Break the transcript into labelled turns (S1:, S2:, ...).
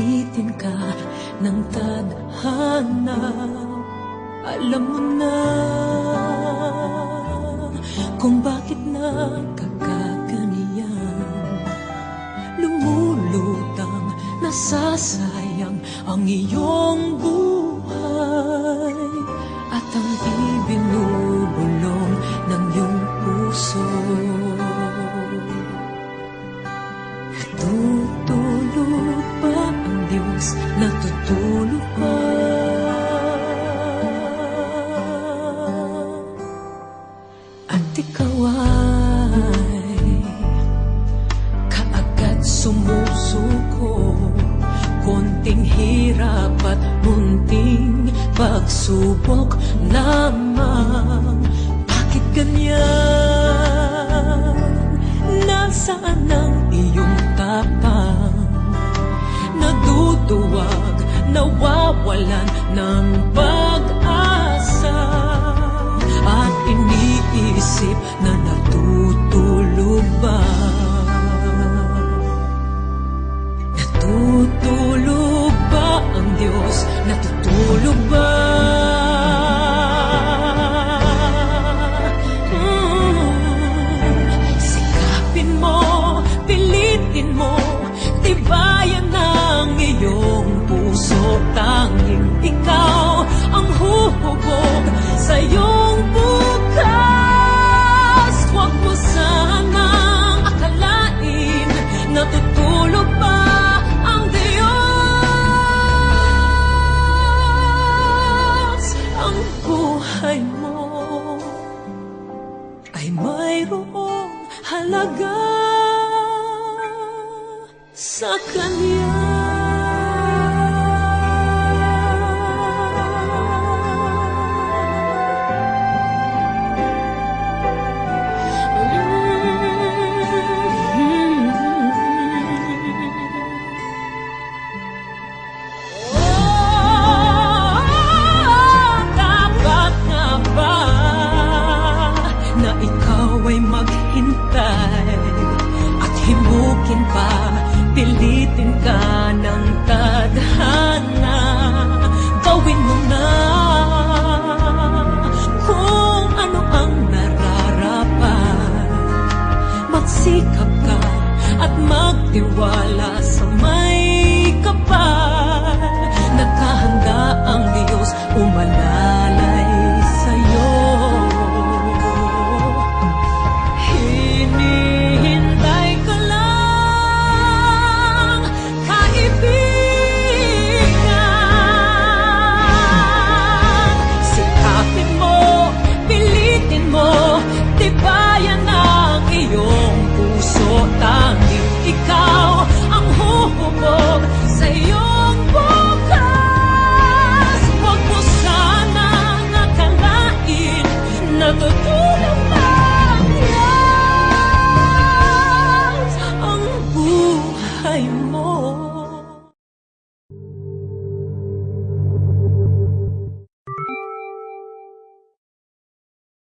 S1: pilitin ka ng tadhana. Alam mo na kung bakit nagkakaganyan. Lumulutang, nasasayang ang iyong buhay, at ang ibinubulong ng iyong puso. Natutulog ba ang Diyos? Natutulog ba? At ikaw ay kaagad sumusuko, konting hirap at munting pagsubok lamang. Bakit ganyan? Nasaan ang iyong tapang? Naduduwag, nawawalan ng pag-asa, at iniisip na natutulog ba? Natutulog ba ang Diyos? Natutulog ba? Sikapin mo, pilitin mo, tibayan ng iyong puso. Tanging ikaw ang huhubog sa iyong bukas. Huwag mo sanang akalain natutulog pa ang Diyos. Ang buhay mo ay mayroong halaga sa Kanya. Dapat nga ba na ikaw ay maghintay at himukin pa, pilitin ka ng tadhana? Gawin mo na kung ano ang nararapat. Magsikap ka at magtiwala